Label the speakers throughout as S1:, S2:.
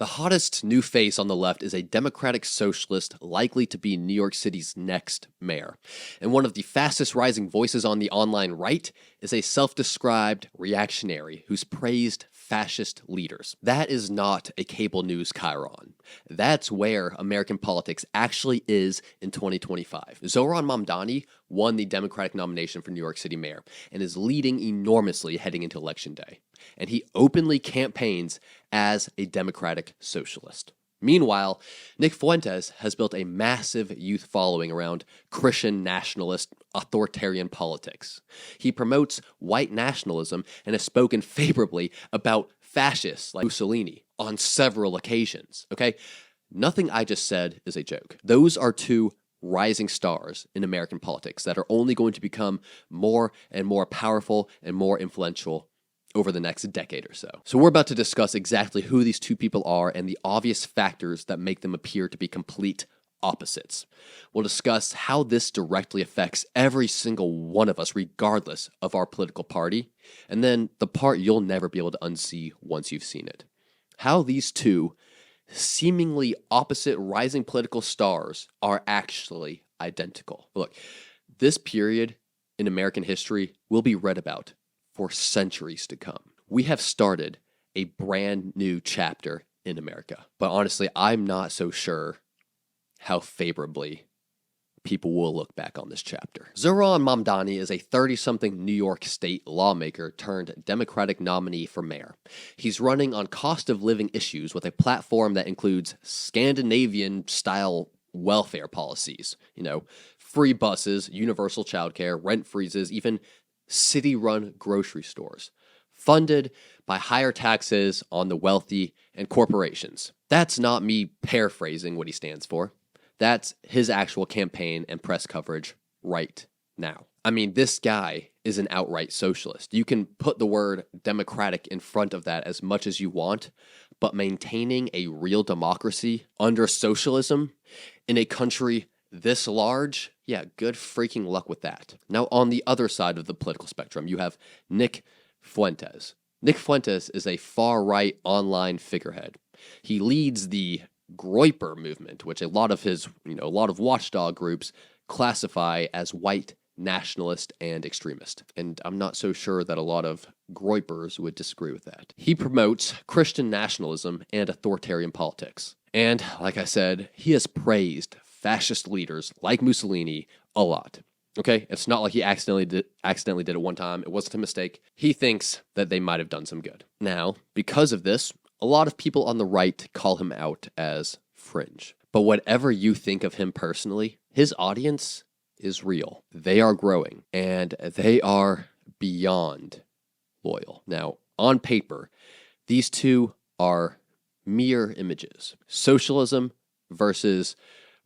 S1: The hottest new face on the left is a Democratic socialist likely to be New York City's next mayor. And one of the fastest rising voices on the online right is a self-described reactionary who's praised fascist leaders. That is not a cable news chyron. That's where American politics actually is in 2025. Zohran Mamdani won the Democratic nomination for New York City mayor and is leading enormously heading into Election Day. And he openly campaigns as a democratic socialist. Meanwhile, Nick Fuentes has built a massive youth following around Christian nationalist authoritarian politics. He promotes white nationalism and has spoken favorably about fascists like Mussolini on several occasions. Okay? Nothing I just said is a joke. Those are two rising stars in American politics that are only going to become more and more powerful and more influential over the next decade or so. So we're about to discuss exactly who these two people are and the obvious factors that make them appear to be complete opposites. We'll discuss how this directly affects every single one of us, regardless of our political party, and then the part you'll never be able to unsee once you've seen it. How these two seemingly opposite rising political stars are actually identical. Look, this period in American history will be read about for centuries to come. We have started a brand new chapter in America. But honestly, I'm not so sure how favorably people will look back on this chapter. Zohran Mamdani is a 30-something New York State lawmaker turned Democratic nominee for mayor. He's running on cost of living issues with a platform that includes Scandinavian-style welfare policies. Free buses, universal childcare, rent freezes, even city-run grocery stores, funded by higher taxes on the wealthy and corporations. That's not me paraphrasing what he stands for. That's his actual campaign and press coverage right now. I mean, this guy is an outright socialist. You can put the word democratic in front of that as much as you want, but maintaining a real democracy under socialism in a country this large, yeah, good freaking luck with that. Now, on the other side of the political spectrum, you have Nick Fuentes. Nick Fuentes is a far-right online figurehead. He leads the Groyper movement, which a lot of watchdog groups classify as white nationalist and extremist. And I'm not so sure that a lot of Groypers would disagree with that. He promotes Christian nationalism and authoritarian politics. And, like I said, he has praised fascist leaders like Mussolini a lot. Okay, it's not like he accidentally did it one time. It wasn't a mistake. He thinks that they might have done some good. Now, because of this, a lot of people on the right call him out as fringe. But whatever you think of him personally, his audience is real. They are growing, and they are beyond loyal. Now, on paper, these two are mirror images. Socialism versus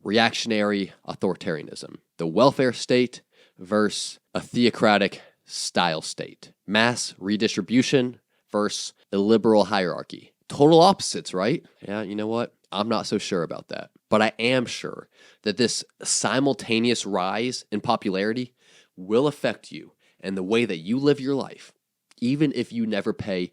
S1: reactionary authoritarianism. The welfare state versus a theocratic style state. Mass redistribution versus illiberal hierarchy. Total opposites, right? Yeah, you know what? I'm not so sure about that. But I am sure that this simultaneous rise in popularity will affect you and the way that you live your life, even if you never pay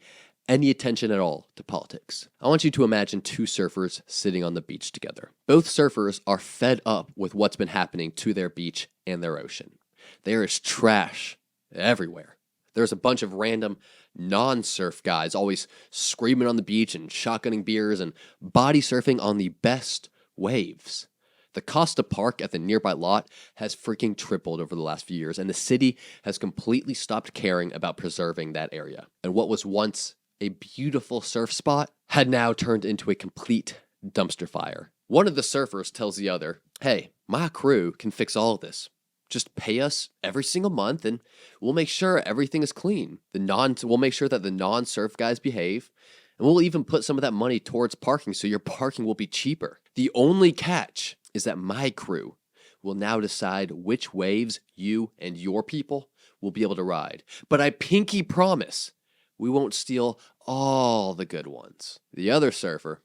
S1: any attention at all to politics. I want you to imagine two surfers sitting on the beach together. Both surfers are fed up with what's been happening to their beach and their ocean. There is trash everywhere. There's a bunch of random non-surf guys always screaming on the beach and shotgunning beers and body surfing on the best waves. The cost to park at the nearby lot has freaking tripled over the last few years, and the city has completely stopped caring about preserving that area. And what was once a beautiful surf spot had now turned into a complete dumpster fire. One of the surfers tells the other, "Hey, my crew can fix all of this. Just pay us every single month and we'll make sure everything is clean. We'll make sure that the non-surf guys behave, and we'll even put some of that money towards parking so your parking will be cheaper. The only catch is that my crew will now decide which waves you and your people will be able to ride. But I pinky promise we won't steal all the good ones." The other surfer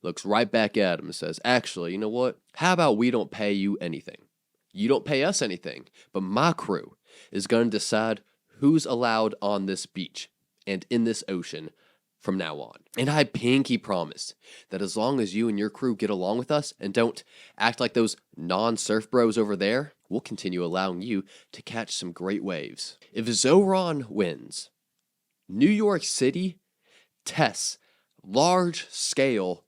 S1: looks right back at him and says, "Actually, you know what? How about we don't pay you anything? You don't pay us anything, but my crew is going to decide who's allowed on this beach and in this ocean from now on. And I pinky promise that as long as you and your crew get along with us and don't act like those non-surf bros over there, we'll continue allowing you to catch some great waves. If Zohran wins, New York City tests large-scale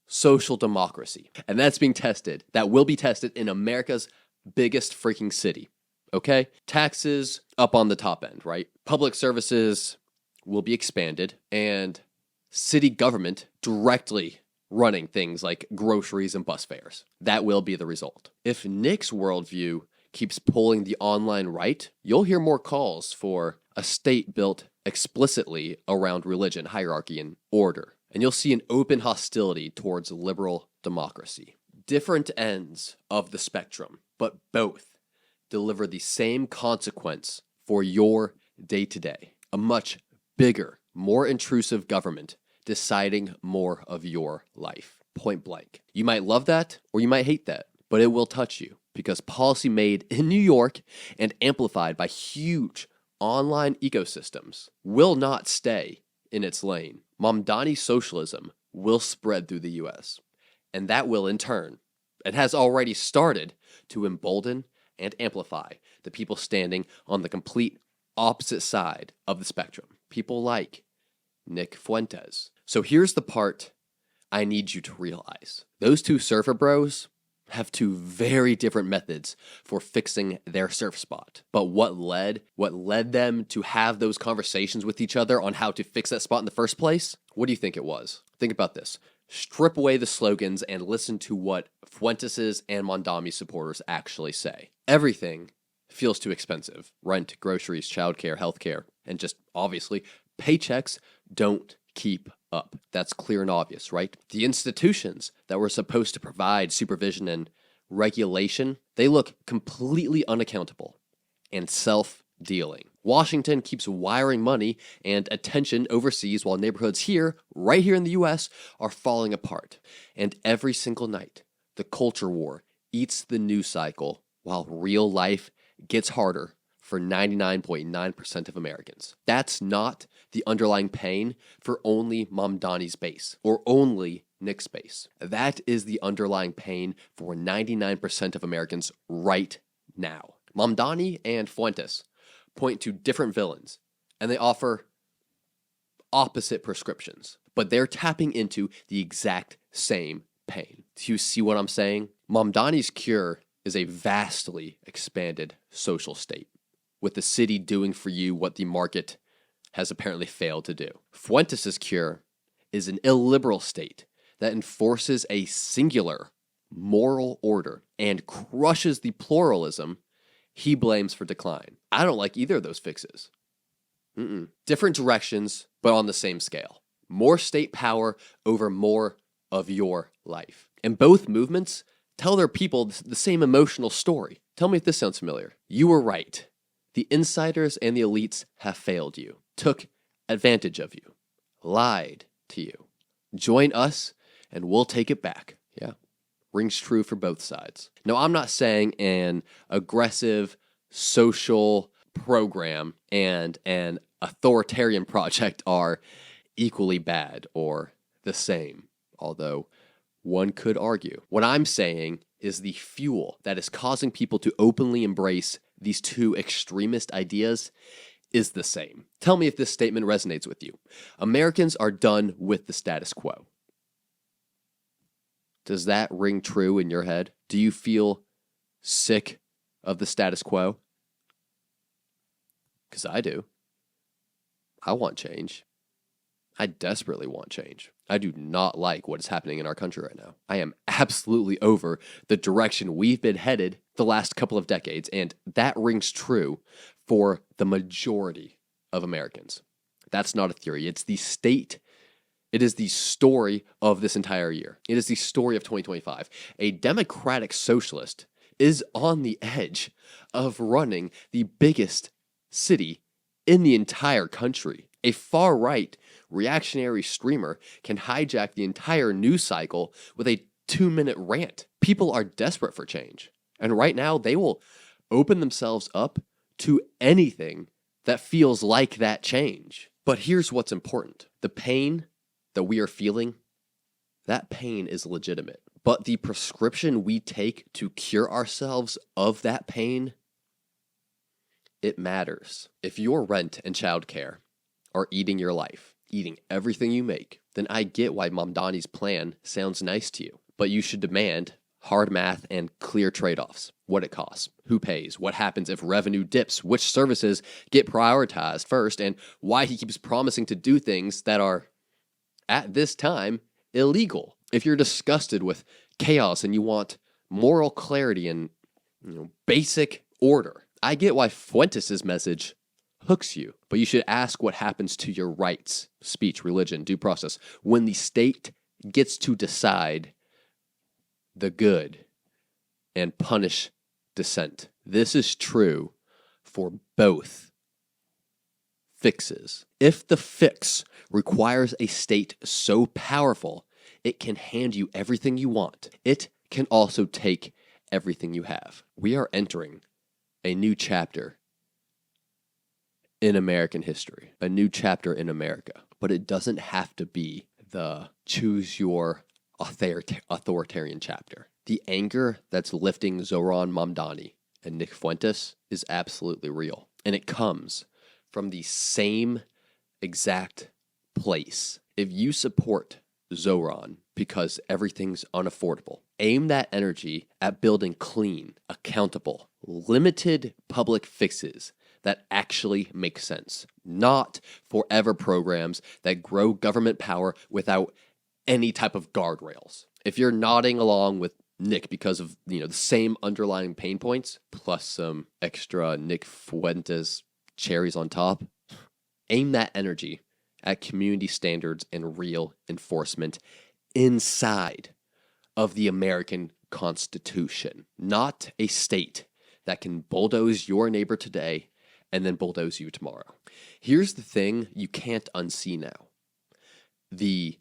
S1: social democracy. And that's being tested. That will be tested in America's biggest freaking city. Okay? Taxes up on the top end, right? Public services will be expanded, and city government directly running things like groceries and bus fares. That will be the result. If Nick's worldview keeps pulling the online right, you'll hear more calls for a state built explicitly around religion, hierarchy, and order. And you'll see an open hostility towards liberal democracy. Different ends of the spectrum, but both deliver the same consequence for your day-to-day. A much bigger, more intrusive government deciding more of your life. Point blank. You might love that or you might hate that, but it will touch you because policy made in New York and amplified by huge online ecosystems will not stay in its lane. Mamdani socialism will spread through the US, and that will in turn, it has already started to embolden and amplify the people standing on the complete opposite side of the spectrum. People like Nick Fuentes. So here's the part I need you to realize. Those two surfer bros have two very different methods for fixing their surf spot. But what led them to have those conversations with each other on how to fix that spot in the first place? What do you think it was? Think about this. Strip away the slogans and listen to what Fuentes and Mamdani supporters actually say. Everything feels too expensive. Rent, groceries, childcare, healthcare, and just obviously paychecks don't keep up. That's clear and obvious, right? The institutions that were supposed to provide supervision and regulation, they look completely unaccountable and self-dealing. Washington keeps wiring money and attention overseas while neighborhoods here, right here in the US, are falling apart. And every single night, the culture war eats the news cycle while real life gets harder for 99.9% of Americans. That's not the underlying pain for only Mamdani's base or only Nick's base. That is the underlying pain for 99% of Americans right now. Mamdani and Fuentes point to different villains, and they offer opposite prescriptions, but they're tapping into the exact same pain. Do you see what I'm saying? Mamdani's cure is a vastly expanded social state, with the city doing for you what the market has apparently failed to do. Fuentes' cure is an illiberal state that enforces a singular moral order and crushes the pluralism he blames for decline. I don't like either of those fixes. Different directions, but on the same scale. More state power over more of your life. And both movements tell their people the same emotional story. Tell me if this sounds familiar. You were right. The insiders and the elites have failed you, took advantage of you, lied to you. Join us and we'll take it back. Yeah, rings true for both sides. Now, I'm not saying an aggressive social program and an authoritarian project are equally bad or the same, although one could argue. What I'm saying is the fuel that is causing people to openly embrace these two extremist ideas is the same. Tell me if this statement resonates with you. Americans are done with the status quo. Does that ring true in your head? Do you feel sick of the status quo? Because I do. I want change. I desperately want change. I do not like what is happening in our country right now. I am absolutely over the direction we've been headed the last couple of decades, and that rings true for the majority of Americans. That's not a theory. It's the state. It is the story of this entire year. It is the story of 2025. A democratic socialist is on the edge of running the biggest city in the entire country. A far-right reactionary streamer can hijack the entire news cycle with a 2-minute rant. People are desperate for change. And right now, they will open themselves up to anything that feels like that change. But here's what's important. The pain that we are feeling, that pain is legitimate. But the prescription we take to cure ourselves of that pain, it matters. If your rent and childcare are eating your life, eating everything you make, then I get why Mamdani's plan sounds nice to you. But you should demand hard math and clear trade-offs. What it costs, who pays, what happens if revenue dips, which services get prioritized first, and why he keeps promising to do things that are, at this time, illegal. If you're disgusted with chaos and you want moral clarity and basic order, I get why Fuentes' message hooks you, but you should ask what happens to your rights, speech, religion, due process, when the state gets to decide the good and punish dissent. This is true for both fixes. If the fix requires a state so powerful it can hand you everything you want, it can also take everything you have. We are entering a new chapter in American history, a new chapter in America. But it doesn't have to be the choose your authoritarian chapter. The anger that's lifting Zohran Mamdani and Nick Fuentes is absolutely real. And it comes from the same exact place. If you support Zohran because everything's unaffordable, aim that energy at building clean, accountable, limited public fixes that actually make sense, not forever programs that grow government power without any type of guardrails. If you're nodding along with Nick because of the same underlying pain points, plus some extra Nick Fuentes cherries on top, aim that energy at community standards and real enforcement inside of the American Constitution, not a state that can bulldoze your neighbor today and then bulldoze you tomorrow. Here's the thing you can't unsee now. The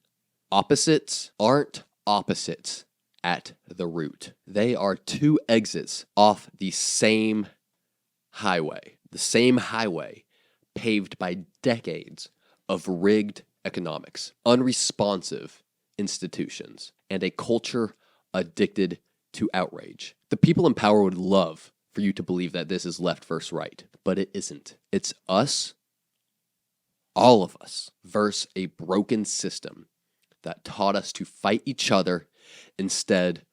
S1: opposites aren't opposites at the root. They are two exits off the same highway paved by decades of rigged economics, unresponsive institutions, and a culture addicted to outrage. The people in power would love for you to believe that this is left versus right, but it isn't. It's us, all of us, versus a broken system that taught us to fight each other instead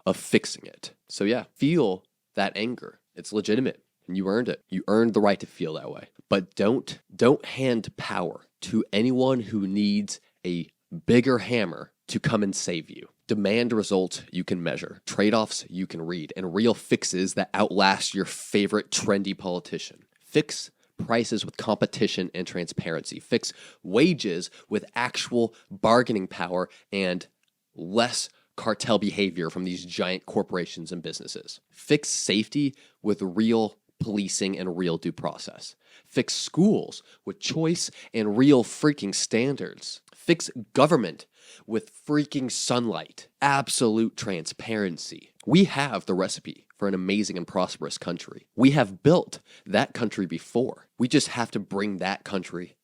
S1: of fixing it. So yeah, feel that anger. It's legitimate and you earned it. You earned the right to feel that way. But don't hand power to anyone who needs a bigger hammer to come and save you. Demand results you can measure, trade-offs you can read, and real fixes that outlast your favorite trendy politician. Fix prices with competition and transparency. Fix wages with actual bargaining power and less cartel behavior from these giant corporations and businesses. Fix safety with real policing and real due process. Fix schools with choice and real freaking standards. Fix government with freaking sunlight, absolute transparency. We have the recipe for an amazing and prosperous country. We have built that country before. We just have to bring that country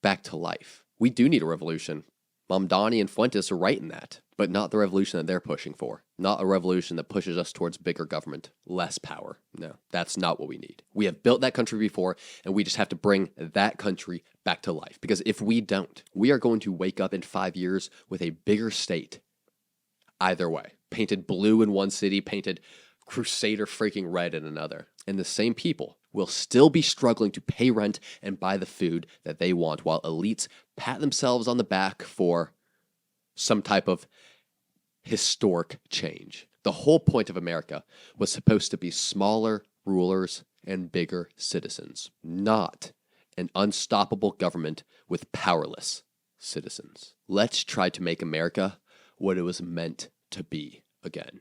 S1: back to life. We do need a revolution. Mamdani and Fuentes are right in that, but not the revolution that they're pushing for. Not a revolution that pushes us towards bigger government, less power. No, that's not what we need. We have built that country before, and we just have to bring that country back to life. Because if we don't, we are going to wake up in 5 years with a bigger state. Either way, painted blue in one city, painted crusader freaking red in another. And the same people will still be struggling to pay rent and buy the food that they want, while elites pat themselves on the back for some type of historic change. The whole point of America was supposed to be smaller rulers and bigger citizens, not an unstoppable government with powerless citizens. Let's try to make America what it was meant to be again.